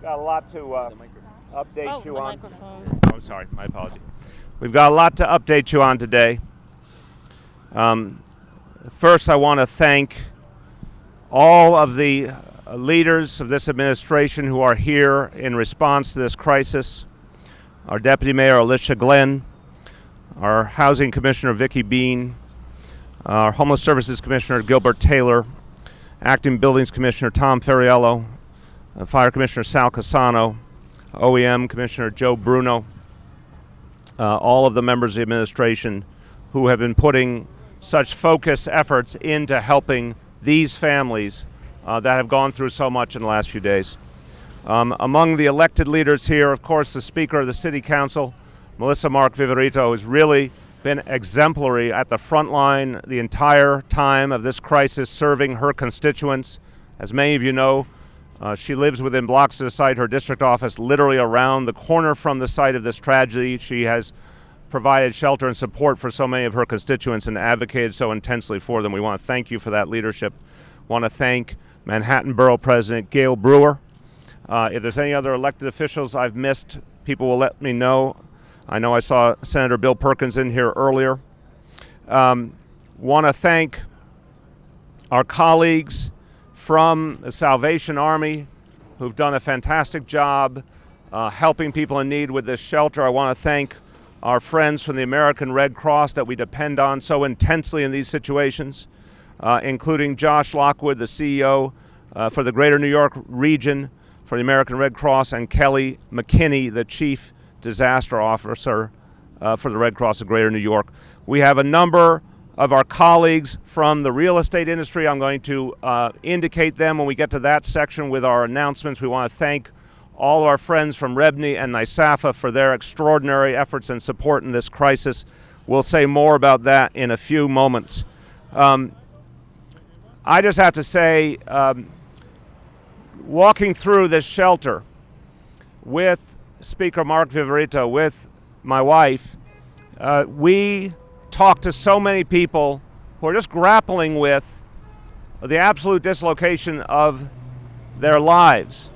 got a lot to update you on. Microphone. Oh, sorry, my apology. We've got a lot to update you on today. First, I want to thank all of the leaders of this administration who are here in response to this crisis. Our Deputy Mayor, Alicia Glenn, our Housing Commissioner, Vicki Bean, our Homeless Services Commissioner, Gilbert Taylor, Acting Buildings Commissioner, Tom Ferriello, Fire Commissioner, Sal Casano, OEM Commissioner, Joe Bruno, all of the members of the administration who have been putting such focused efforts into helping these families that have gone through so much in the last few days. Among the elected leaders here, of course, the Speaker of the City Council, Melissa Mark Viverito, has really been exemplary at the front line the entire time of this crisis, serving her constituents. As many of you know, she lives within blocks of the site, her district office literally around the corner from the site of this tragedy. She has provided shelter and support for so many of her constituents and advocated so intensely for them. We want to thank you for that leadership. Want to thank Manhattan Borough President Gail Brewer. If there's any other elected officials I've missed, people will let me know. I know I saw Senator Bill Perkins in here earlier. Want to thank our colleagues from the Salvation Army who've done a fantastic job helping people in need with this shelter. I want to thank our friends from the American Red Cross that we depend on so intensely in these situations, including Josh Lockwood, the CEO for the Greater New York region for the American Red Cross, and Kelly McKinney, the Chief Disaster Officer for the Red Cross of Greater New York. We have a number of our colleagues from the real estate industry. I'm going to indicate them when we get to that section with our announcements. We want to thank all of our friends from Rebney and NYSAFA for their extraordinary efforts and support in this crisis. We'll say more about that in a few moments. I just have to say, walking through this shelter with Speaker Mark Viverito, with my wife, we talked to so many people who are just grappling with the absolute dislocation of their lives.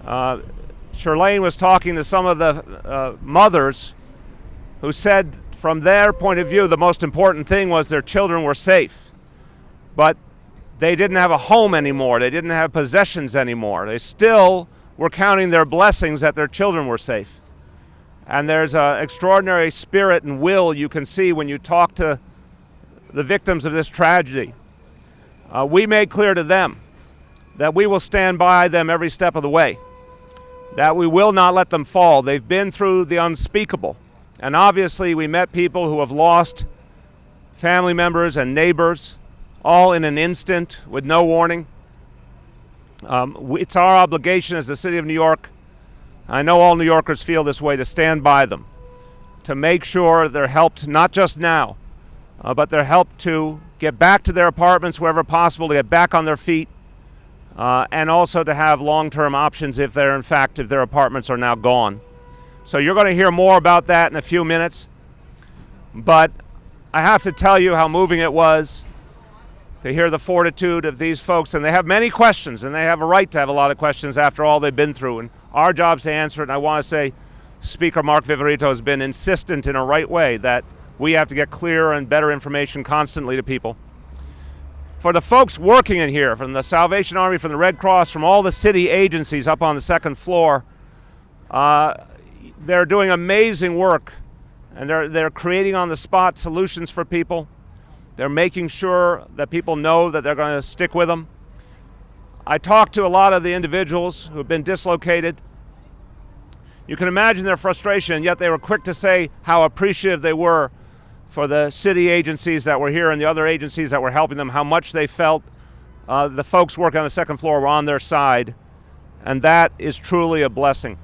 Shirlane was talking to some of the mothers who said from their point of view the most important thing was their children were safe. But they didn't have a home anymore. They didn't have possessions anymore. They still were counting their blessings that their children were safe. And there's an extraordinary spirit and will you can see when you talk to the victims of this tragedy. We made clear to them that we will stand by them every step of the way, that we will not let them fall. They've been through the unspeakable. And obviously we met people who have lost family members and neighbors, all in an instant with no warning. It's our obligation as the City of New York, I know all New Yorkers feel this way, to stand by them, to make sure they're helped not just now, but they're helped to get back to their apartments wherever possible, to get back on their feet, and also to have long-term options if their apartments are now gone. So you're going to hear more about that in a few minutes, but I have to tell you how moving it was to hear the fortitude of these folks, and they have many questions, and they have a right to have a lot of questions after all they've been through, and our job's to answer it. And I want to say Speaker Mark Viverito has been insistent in a right way that we have to get clearer and better information constantly to people. For the folks working in here, from the Salvation Army, from the Red Cross, from all the city agencies up on the second floor, they're doing amazing work, and they're creating on-the-spot solutions for people. They're making sure that people know that they're going to stick with them. I talked to a lot of the individuals who have been dislocated. You can imagine their frustration, and yet they were quick to say how appreciative they were for the city agencies that were here and the other agencies that were helping them, how much they felt the folks working on the second floor were on their side, and that is truly a blessing.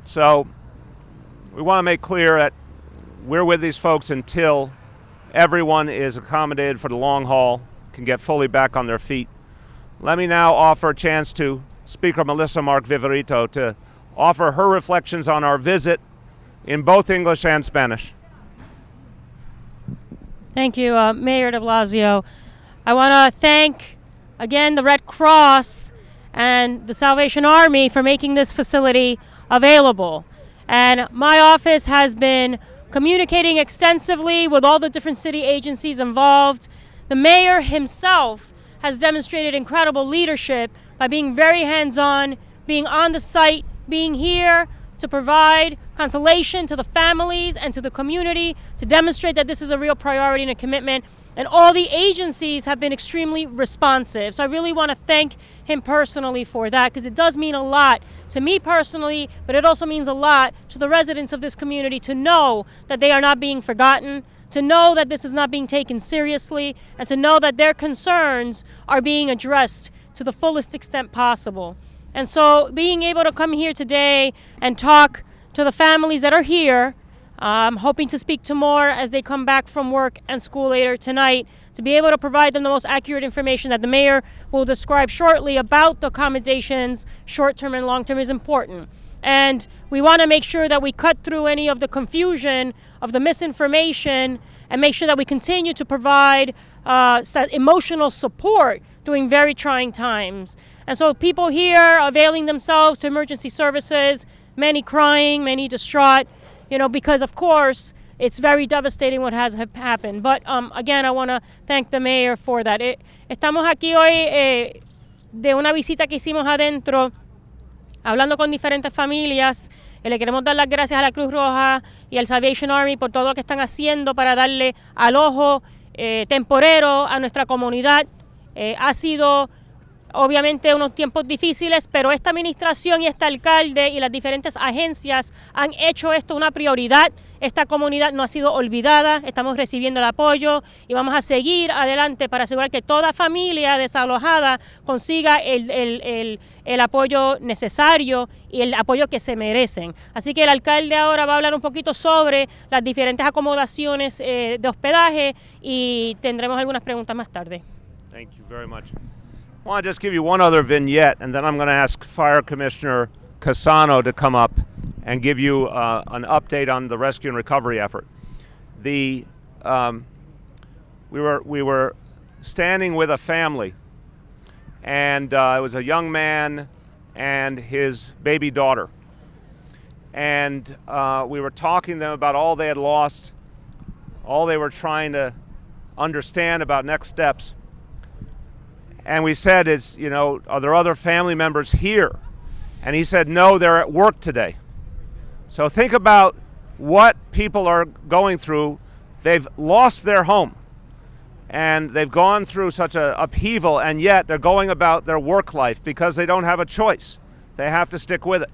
So we want to make clear that we're with these folks until everyone is accommodated for the long haul, can get fully back on their feet. Let me now offer a chance to Speaker Melissa Mark Viverito to offer her reflections on our visit in both English and Spanish. Thank you, Mayor de Blasio. I want to thank, again, the Red Cross and the Salvation Army for making this facility available. And my office has been communicating extensively with all the different city agencies involved. The mayor himself has demonstrated incredible leadership by being very hands-on, being on the site, being here to provide consolation to the families and to the community, to demonstrate that this is a real priority and a commitment. And all the agencies have been extremely responsive. So I really want to thank him personally for that, because it does mean a lot to me personally, but it also means a lot to the residents of this community to know that they are not being forgotten, to know that this is not being taken seriously, and to know that their concerns are being addressed to the fullest extent possible. And so being able to come here today and talk to the families that are here, I'm hoping to speak to more as they come back from work and school later tonight, to be able to provide them the most accurate information that the mayor will describe shortly about the accommodations, short-term and long-term, is important. And we want to make sure that we cut through any of the confusion, of the misinformation, and make sure that we continue to provide emotional support during very trying times. And so people here availing themselves to emergency services, many crying, many distraught, because of course it's very devastating what has happened. But again, I want to thank the mayor for that. Estamos aquí hoy de una visita que hicimos adentro, hablando con diferentes familias. Le queremos dar las gracias a la Cruz Roja y al Salvation Army por todo lo que están haciendo para darle alojo temporero a nuestra comunidad. Ha sido obviamente unos tiempos difíciles, pero esta administración y este alcalde y las diferentes agencias han hecho esto una prioridad. Esta comunidad no ha sido olvidada, estamos recibiendo el apoyo y vamos a seguir adelante para asegurar que toda familia desalojada consiga el apoyo necesario y el apoyo que se merecen. Así que el alcalde ahora va a hablar un poquito sobre las diferentes acomodaciones de hospedaje y tendremos algunas preguntas más tarde. Thank you very much. I want to just give you one other vignette, and then I'm going to ask Fire Commissioner Casano to come up and give you an update on the rescue and recovery effort. We were standing with a family, and it was a young man and his baby daughter. And we were talking to them about all they had lost, all they were trying to understand about next steps. And we said, are there other family members here? And he said, no, they're at work today. So think about what people are going through. They've lost their home, and they've gone through such an upheaval, and yet they're going about their work life because they don't have a choice. They have to stick with it.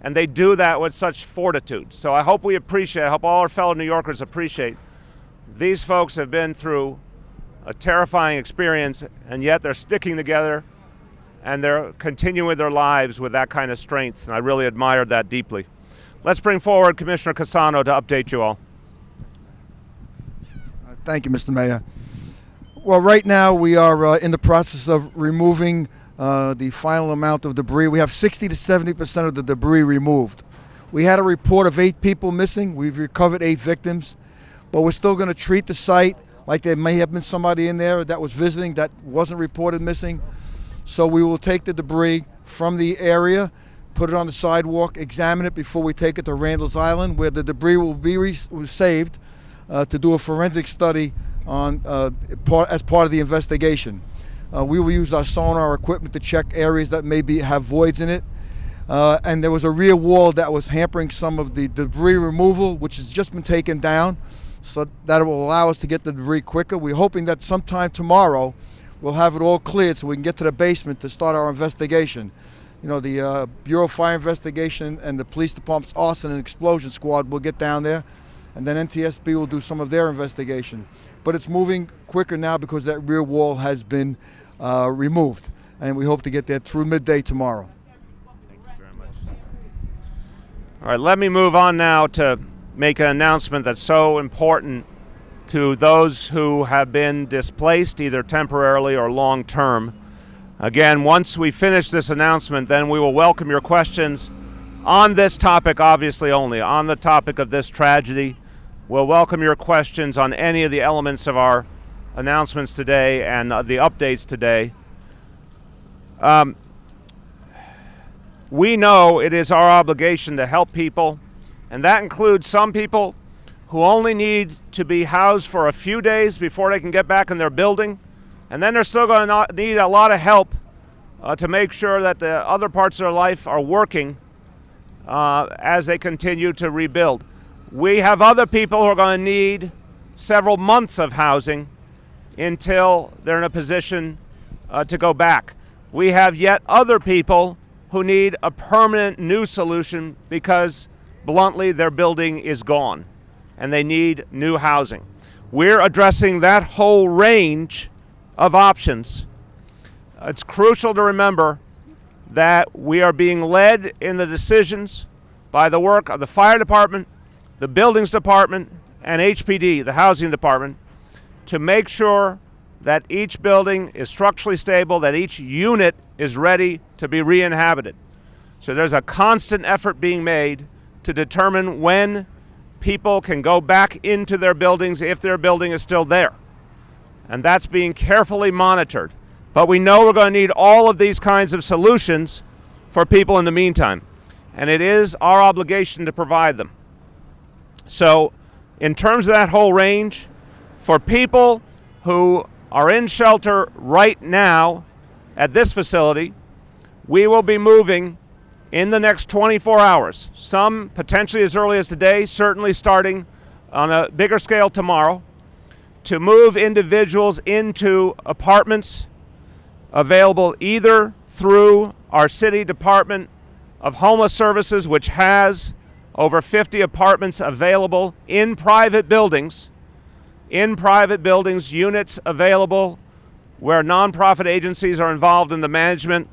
And they do that with such fortitude. So I hope we appreciate, I hope all our fellow New Yorkers appreciate, these folks have been through a terrifying experience, and yet they're sticking together and they're continuing their lives with that kind of strength. And I really admired that deeply. Let's bring forward Commissioner Casano to update you all. Thank you, Mr. Mayor. Well, right now we are in the process of removing the final amount of debris. We have 60 to 70% of the debris removed. We had a report of 8 people missing. We've recovered 8 victims, but we're still going to treat the site like there may have been somebody in there that was visiting that wasn't reported missing. So we will take the debris from the area, put it on the sidewalk, examine it before we take it to Randall's Island, where the debris will be saved to do a forensic study on as part of the investigation. We will use our sonar equipment to check areas that maybe have voids in it. And there was a rear wall that was hampering some of the debris removal, which has just been taken down, so that it will allow us to get the debris quicker. We're hoping that sometime tomorrow we'll have it all cleared so we can get to the basement to start our investigation. The Bureau of Fire Investigation and the Police Department's Arson and Explosion Squad will get down there, and then NTSB will do some of their investigation. But it's moving quicker now because that rear wall has been removed, and we hope to get there through midday tomorrow. Thank you very much. All right, let me move on now to make an announcement that's so important to those who have been displaced, either temporarily or long-term. Again, once we finish this announcement, then we will welcome your questions on this topic, obviously only, on the topic of this tragedy. We'll welcome your questions on any of the elements of our announcements today and the updates today. we know it is our obligation to help people, and that includes some people who only need to be housed for a few days before they can get back in their building, and then they're still going to need a lot of help to make sure that the other parts of their life are working as they continue to rebuild. We have other people who are going to need several months of housing until they're in a position to go back. We have yet other people who need a permanent new solution because, bluntly, their building is gone and they need new housing. We're addressing that whole range of options. It's crucial to remember that we are being led in the decisions by the work of the fire department, the buildings department, and HPD, the housing department, to make sure that each building is structurally stable, that each unit is ready to be re-inhabited. So there's a constant effort being made to determine when people can go back into their buildings if their building is still there. And that's being carefully monitored. But we know we're going to need all of these kinds of solutions for people in the meantime. And it is our obligation to provide them. So in terms of that whole range, for people who are in shelter right now at this facility, we will be moving in the next 24 hours. Some potentially as early as today, certainly starting on a bigger scale tomorrow, to move individuals into apartments available either through our city Department of Homeless Services, which has over 50 apartments available in private buildings, units available where nonprofit agencies are involved in the management.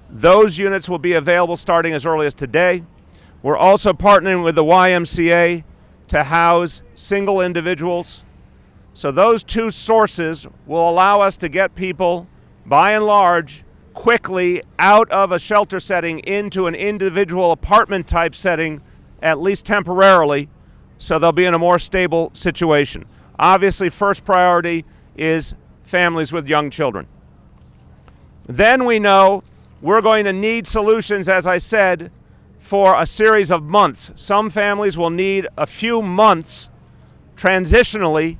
Those units will be available starting as early as today. We're also partnering with the YMCA to house single individuals. So those two sources will allow us to get people, by and large, quickly out of a shelter setting into an individual apartment type setting, at least temporarily, so they'll be in a more stable situation. Obviously, first priority is families with young children. Then we know we're going to need solutions, as I said, for a series of months. Some families will need a few months transitionally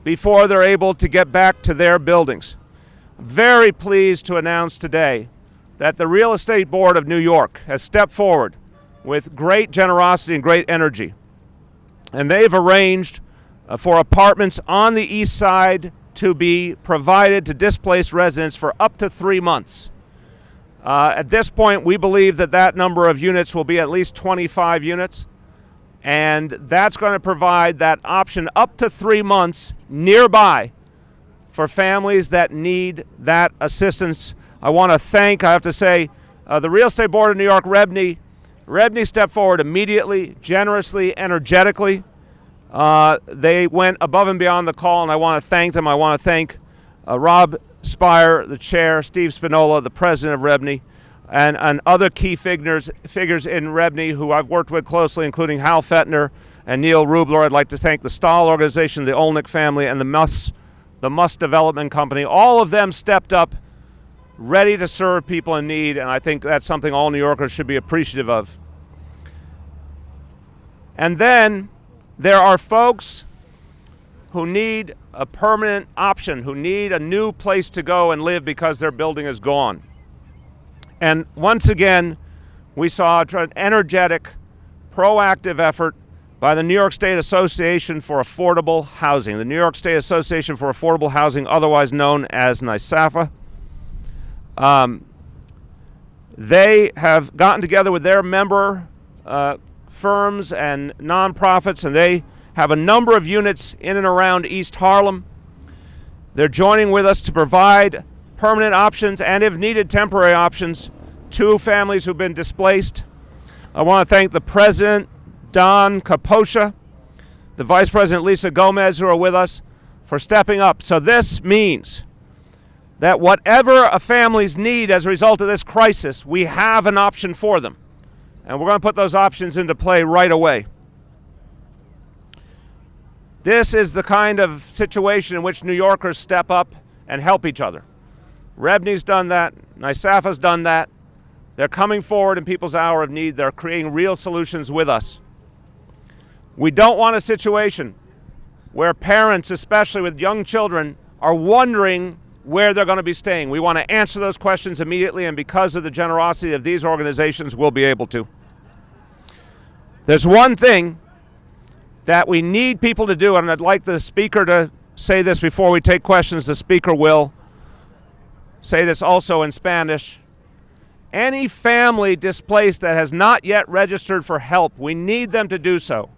before they're able to get back to their buildings. Very pleased to announce today that the Real Estate Board of New York has stepped forward with great generosity and great energy. And they've arranged for apartments on the east side to be provided to displaced residents for up to 3 months. At this point, we believe that that number of units will be at least 25 units. And that's going to provide that option up to 3 months nearby for families that need that assistance. I want to thank, I have to say, the Real Estate Board of New York, REBNY. REBNY stepped forward immediately, generously, energetically. They went above and beyond the call, and I want to thank them. I want to thank Rob Spire, the chair, Steve Spinola, the president of REBNY, and other key figures in REBNY who I've worked with closely, including Hal Fettner and Neil Rubler. I'd like to thank the Stahl organization, the Olnick family, and the Muss Development Company. All of them stepped up, ready to serve people in need, and I think that's something all New Yorkers should be appreciative of. And then there are folks who need a permanent option, who need a new place to go and live because their building is gone. And once again, we saw an energetic, proactive effort by the New York State Association for Affordable Housing, the New York State Association for Affordable Housing, otherwise known as NYSAFA. They have gotten together with their member firms and nonprofits, and they have a number of units in and around East Harlem. They're joining with us to provide permanent options and, if needed, temporary options to families who've been displaced. I want to thank the president, Don Kaposha, the vice president, Lisa Gomez, who are with us, for stepping up. So this means that whatever a family's need as a result of this crisis, we have an option for them. And we're going to put those options into play right away. This is the kind of situation in which New Yorkers step up and help each other. REBNY's done that. NYSAFA's done that. They're coming forward in people's hour of need. They're creating real solutions with us. We don't want a situation where parents, especially with young children, are wondering where they're going to be staying. We want to answer those questions immediately, and because of the generosity of these organizations, we'll be able to. There's one thing that we need people to do, and I'd like the speaker to say this before we take questions. The speaker will say this also in Spanish. Any family displaced that has not yet registered for help, we need them to do so.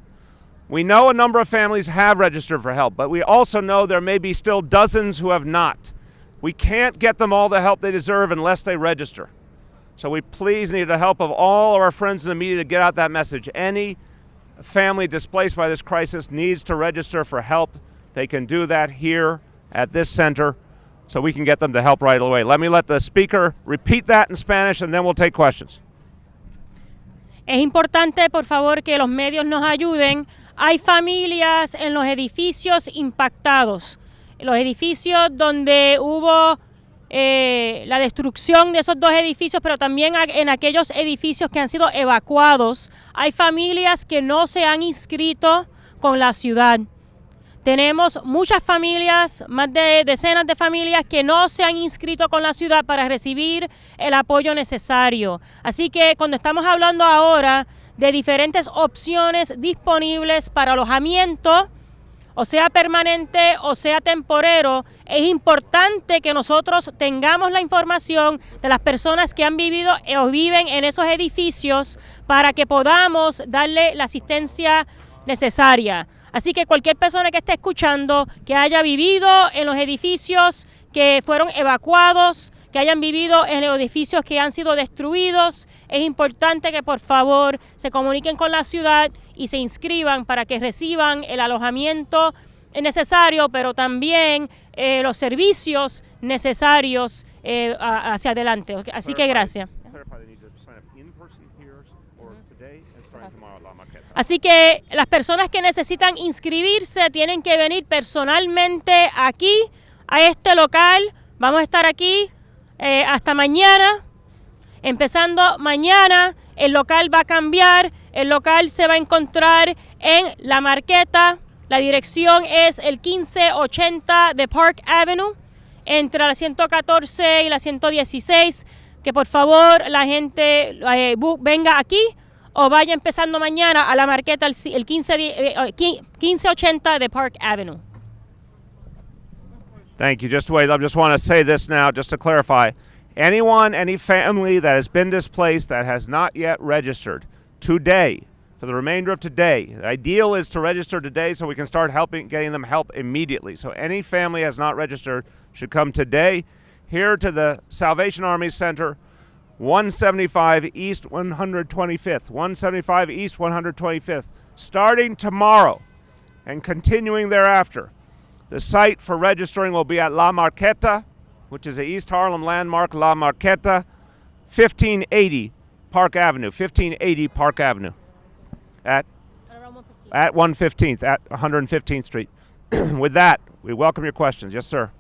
We know a number of families have registered for help, but we also know there may be still dozens who have not. We can't get them all the help they deserve unless they register. So we please need the help of all of our friends in the media to get out that message. Any family displaced by this crisis needs to register for help. They can do that here at this center so we can get them the help right away. Let the speaker repeat that in Spanish and then we'll take questions. Es importante, por favor, que los medios nos ayuden. Hay familias en los edificios impactados, en los edificios donde hubo la destrucción de esos dos edificios, pero también en aquellos edificios que han sido evacuados. Hay familias que no se han inscrito con la ciudad. Tenemos muchas familias, más de decenas de familias que no se han inscrito con la ciudad para recibir el apoyo necesario. Así que cuando estamos hablando ahora de diferentes opciones disponibles para alojamiento, o sea permanente o sea temporero, es importante que nosotros tengamos la información de las personas que han vivido o viven en esos edificios para que podamos darle la asistencia necesaria. Así que cualquier persona que esté escuchando, que haya vivido en los edificios que fueron evacuados, que hayan vivido en los edificios que han sido destruidos, es importante que por favor se comuniquen con la ciudad y se inscriban para que reciban el alojamiento necesario, pero también los servicios necesarios hacia adelante. Así que gracias. Así que las personas que necesitan inscribirse tienen que venir personalmente aquí, a este local. Vamos a estar aquí hasta mañana. Empezando mañana, el local va a cambiar. El local se va a encontrar en La Marqueta. La dirección es el 1580 de Park Avenue, entre la 114 y la 116. Que por favor la gente venga aquí o vaya empezando mañana a La Marqueta, el 1580 de Park Avenue. Thank you. Just wait. I just want to say this now, just to clarify. Anyone, any family that has been displaced that has not yet registered today, for the remainder of today, the ideal is to register today so we can start getting them help immediately. So any family has not registered should come today here to the Salvation Army Center, 175 East 125th, 175 East 125th, starting tomorrow and continuing thereafter. The site for registering will be at La Marqueta, which is the East Harlem landmark, La Marqueta, 1580 Park Avenue, 1580 Park Avenue, at 115th, at 115th Street. With that, we welcome your questions. Yes, sir.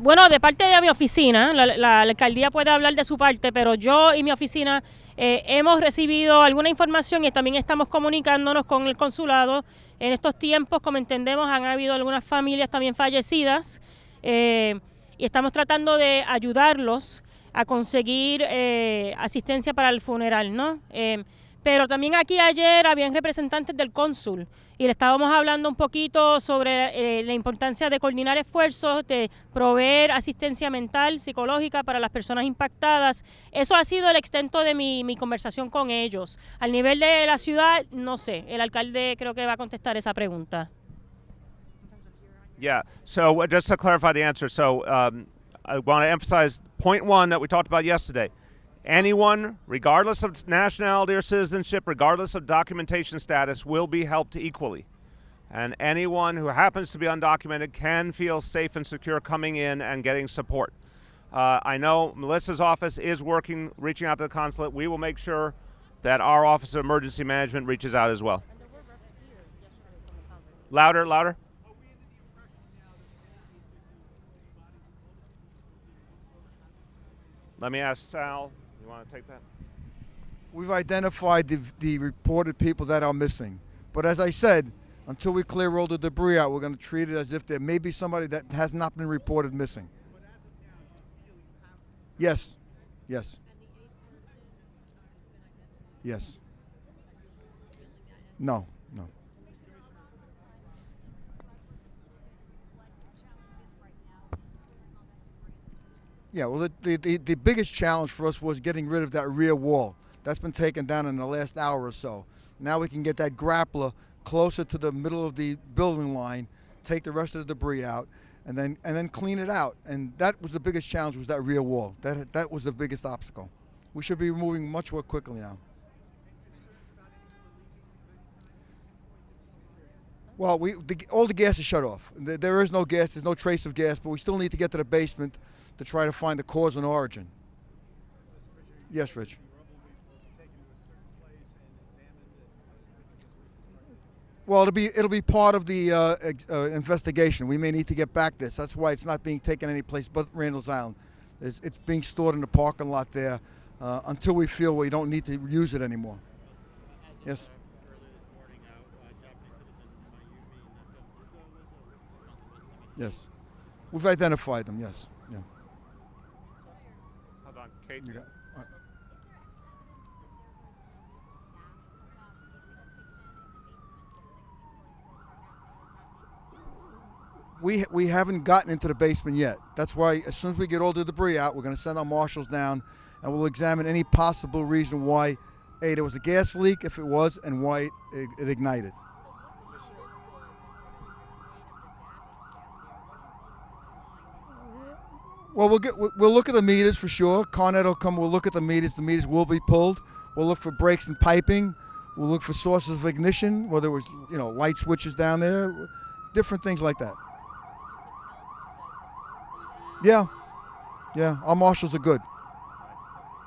Bueno, de parte de mi oficina, la alcaldía puede hablar de su parte, pero yo y mi oficina hemos recibido alguna información y también estamos comunicándonos con el consulado. En estos tiempos, como entendemos, han habido algunas familias también fallecidas y estamos tratando de ayudarlos a conseguir asistencia para el funeral, ¿no? Pero también aquí ayer habían representantes del cónsul y le estábamos hablando un poquito sobre la importancia de coordinar esfuerzos, de proveer asistencia mental, psicológica para las personas impactadas. Eso ha sido el extento de mi conversación con ellos. Al nivel de la ciudad, no sé, el alcalde creo que va a contestar esa pregunta. Yeah, so just to clarify the answer, so I want to emphasize point one that we talked about yesterday. Anyone, regardless of nationality or citizenship, regardless of documentation status, will be helped equally. And anyone who happens to be undocumented can feel safe and secure coming in and getting support. I know Melissa's office is reaching out to the consulate. We will make sure that our Office of Emergency Management reaches out as well. And there were reps here yesterday from the consulate. Louder, louder. Let me ask Sal. You want to take that? We've identified the reported people that are missing. But as I said, until we clear all the debris out, we're going to treat it as if there may be somebody that has not been reported missing. But as of now, do you feel you have? Yes. Yes. And the 8th person has been identified. Yes. Feeling that as No. No. Yeah, well, the biggest challenge for us was getting rid of that rear wall. That's been taken down in the last hour or so. Now we can get that grappler closer to the middle of the building line, take the rest of the debris out, and then clean it out. And that was the biggest challenge, was that rear wall. That was the biggest obstacle. We should be moving much more quickly now. Well, all the gas is shut off. There is no gas. There's no trace of gas, but we still need to get to the basement to try to find the cause and origin. Yes, Rich. Well, it'll be part of the investigation. We may need to get back this. That's why it's not being taken any place but Randall's Island. It's being stored in the parking lot there until we feel we don't need to use it anymore. Yes. Yes. We've identified them, yes. Yeah. Hold on, Kate. You got, all right. We haven't gotten into the basement yet. That's why as soon as we get all the debris out, we're going to send our marshals down and we'll examine any possible reason why, A, there was a gas leak, if it was, and why it ignited. Well, we'll look at the meters for sure. ConEd will come. We'll look at the meters. The meters will be pulled. We'll look for breaks in piping. We'll look for sources of ignition, whether it was light switches down there, different things like that. Yeah, our marshals are good.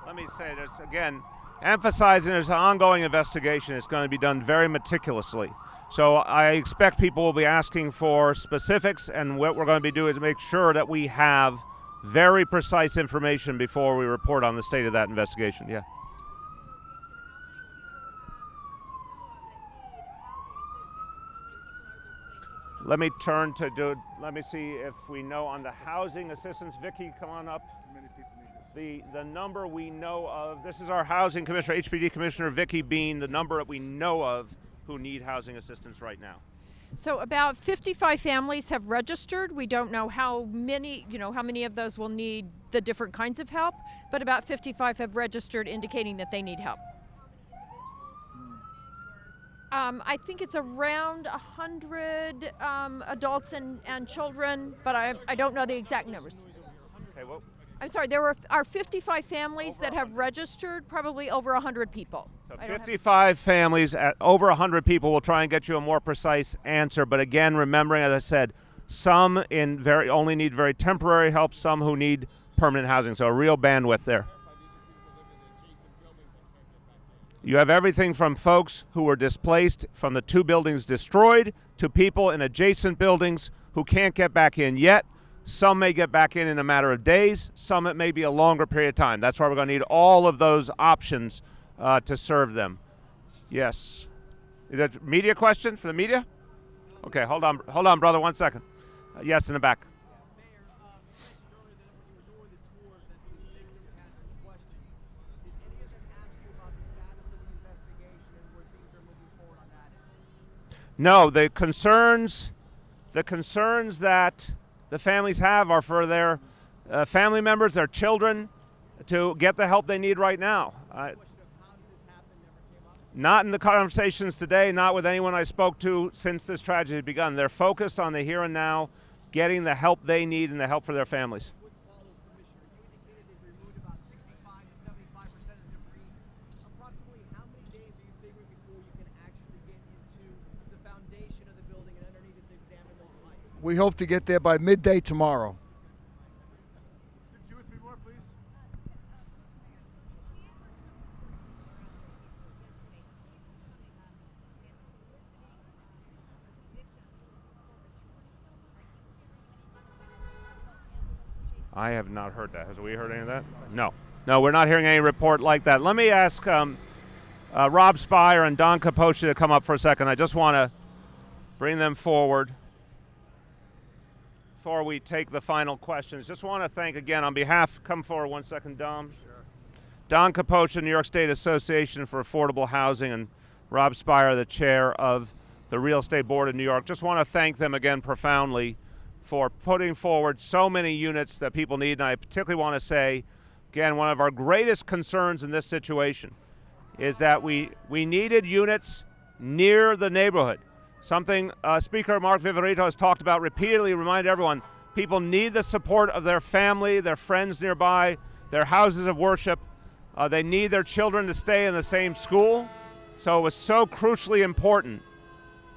Let me say this again, emphasizing there's an ongoing investigation. It's going to be done very meticulously. So I expect people will be asking for specifics, and what we're going to be doing is make sure that we have very precise information before we report on the state of that investigation. Yeah. Let me turn to let me see if we know on the housing assistance. Vicky, come on up. The number we know of, this is our housing commissioner, HPD Commissioner Vicky Bean, the number that we know of who need housing assistance right now. So about 55 families have registered. We don't know how many of those will need the different kinds of help, but about 55 have registered indicating that they need help. I think it's around 100 adults and children, but I don't know the exact numbers. Okay, well, I'm sorry, there are 55 families that have registered, probably over 100 people. so 55 families at over 100 people. We'll try and get you a more precise answer, but again, remembering, as I said, some only need very temporary help, some who need permanent housing, so a real bandwidth there. You have everything from folks who were displaced from the 2 buildings destroyed to people in adjacent buildings who can't get back in yet. Some may get back in a matter of days. Some it may be a longer period of time. That's why we're going to need all of those options to serve them. Yes. Is that a media question for the media? Okay, hold on, brother, 1 second. Yes, in the back. No, the concerns that the families have are for their family members, their children, to get the help they need right now. Not in the conversations today, not with anyone I spoke to since this tragedy begun. They're focused on the here and now, getting the help they need and the help for their families. We hope to get there by midday tomorrow. Two or three more, please. I have not heard that. Have we heard any of that? No. No, we're not hearing any report like that. Let me ask Rob Spire and Don Capoce to come up for a second. I just want to bring them forward before we take the final questions. Just want to thank again on behalf, come forward one second, Dom. Sure. Don Capoce, New York State Association for Affordable Housing, and Rob Spire, the chair of the Real Estate Board of New York. Just want to thank them again profoundly for putting forward so many units that people need. And I particularly want to say, again, one of our greatest concerns in this situation is that we needed units near the neighborhood. Something Speaker Mark Viverito has talked about repeatedly, remind everyone, people need the support of their family, their friends nearby, their houses of worship. They need their children to stay in the same school. So it was so crucially important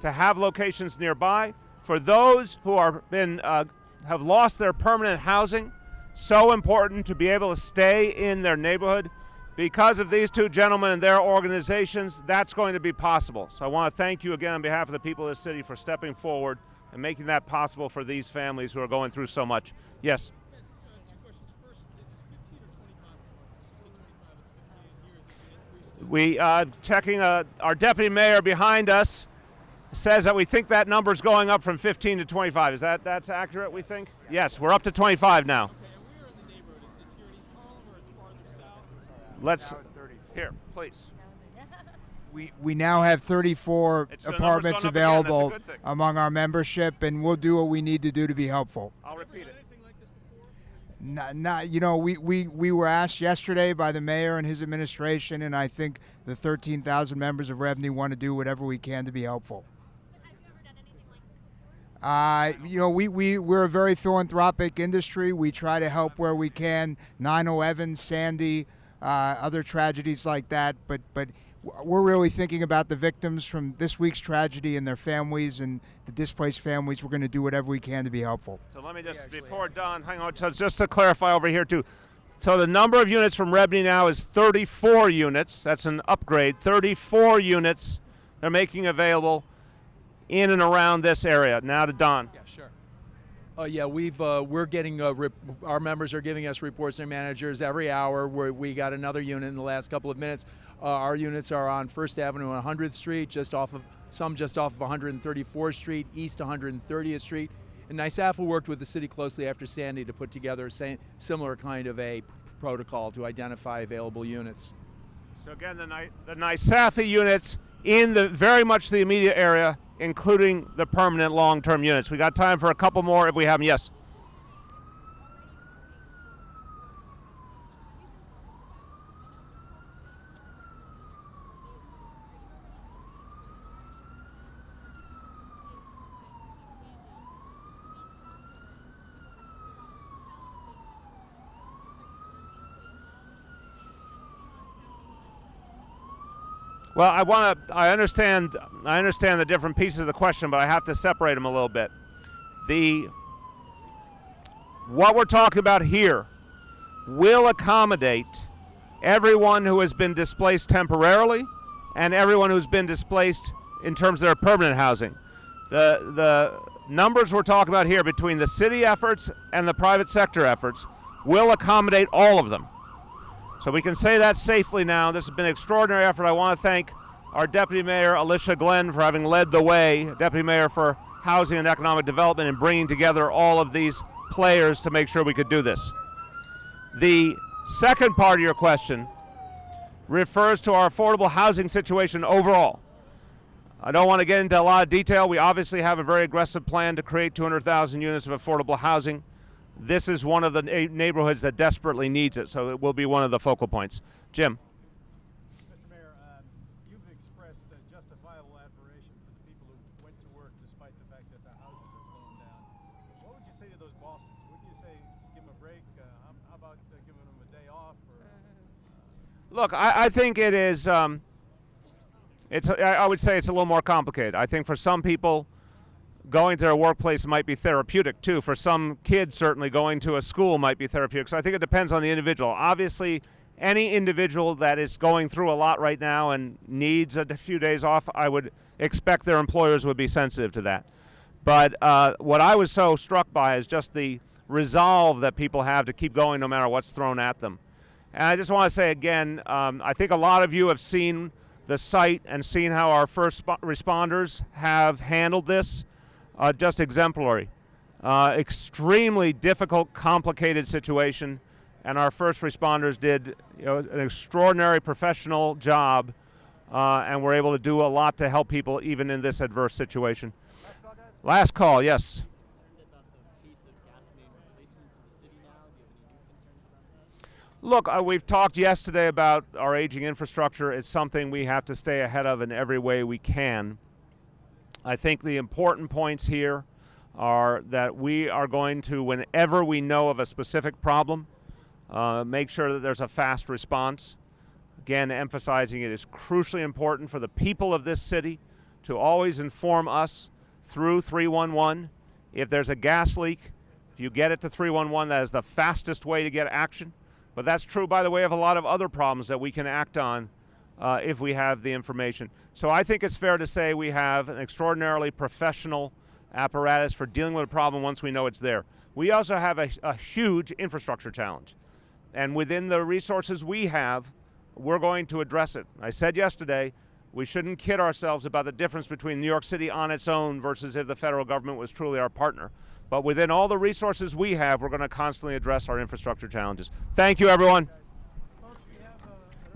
to have locations nearby. For those who have lost their permanent housing, so important to be able to stay in their neighborhood. Because of these two gentlemen and their organizations, that's going to be possible. So I want to thank you again on behalf of the people of the city for stepping forward and making that possible for these families who are going through so much. Yes? Two questions. First, it's 15 or 25. We checking our deputy mayor behind us says that we think that number's going up from 15 to 25. That's accurate, we think? Yes, we're up to 25 now. Okay, and where in the neighborhood? It's here in East Harlem or it's farther south? Let's here, please. We now have 34 It's the apartments numbers going up again. That's a available good thing. among our membership, and we'll do what we need to do to be helpful. I'll repeat it. Anything like this before? We were asked yesterday by the mayor and his administration, and I think the 13,000 members of REVNY want to do whatever we can to be helpful. We're a very philanthropic industry. We try to help where we can. 9/11, Sandy, other tragedies like that. But we're really thinking about the victims from this week's tragedy and their families and the displaced families. We're going to do whatever we can to be helpful. So let me just, before Don, hang on, just to clarify over here too. So the number of units from REVNY now is 34 units. That's an upgrade. 34 units they're making available in and around this area. Now to Don. Yeah, sure. We're getting our members are giving us reports to their managers every hour. We got another unit in the last couple of minutes. Our units are on First Avenue and 100th Street, just off of 134th Street, East 130th Street. And NYSAFA worked with the city closely after Sandy to put together a similar kind of a protocol to identify available units. So again, the NYSAFA units in very much the immediate area, including the permanent long-term units. We got time for a couple more if we have them. Yes. Well, I understand the different pieces of the question, but I have to separate them a little bit. What we're talking about here will accommodate everyone who has been displaced temporarily and everyone who's been displaced in terms of their permanent housing. The numbers we're talking about here between the city efforts and the private sector efforts will accommodate all of them. So we can say that safely now. This has been an extraordinary effort. I want to thank our Deputy Mayor, Alicia Glenn, for having led the way, Deputy Mayor for Housing and Economic Development, and bringing together all of these players to make sure we could do this. The second part of your question refers to our affordable housing situation overall. I don't want to get into a lot of detail. We obviously have a very aggressive plan to create 200,000 units of affordable housing. This is one of the neighborhoods that desperately needs it, so it will be one of the focal points. Jim. Mr. Mayor, you've expressed justifiable admiration for the people who went to work despite the fact that their houses are blown down. What would you say to those bosses? Would you say give them a break? How about giving them a day off? Look, I think it is. I would say it's a little more complicated. I think for some people, going to their workplace might be therapeutic too. For some kids, certainly going to a school might be therapeutic. So I think it depends on the individual. Obviously, any individual that is going through a lot right now and needs a few days off, I would expect their employers would be sensitive to that. But what I was so struck by is just the resolve that people have to keep going no matter what's thrown at them. And I just want to say again, I think a lot of you have seen the site and seen how our first responders have handled this. Just exemplary. Extremely difficult, complicated situation, and our first responders did an extraordinary professional job, and were able to do a lot to help people even in this adverse situation. Last call, yes. Look, we've talked yesterday about our aging infrastructure. It's something we have to stay ahead of in every way we can. I think the important points here are that we are going to, whenever we know of a specific problem, make sure that there's a fast response. Again, emphasizing it is crucially important for the people of this city to always inform us through 311. If there's a gas leak, if you get it to 311, that is the fastest way to get action. But that's true, by the way, of a lot of other problems that we can act on if we have the information. So I think it's fair to say we have an extraordinarily professional apparatus for dealing with a problem once we know it's there. We also have a huge infrastructure challenge. And within the resources we have, we're going to address it. I said yesterday, we shouldn't kid ourselves about the difference between New York City on its own versus if the federal government was truly our partner. But within all the resources we have, we're going to constantly address our infrastructure challenges. Thank you, everyone.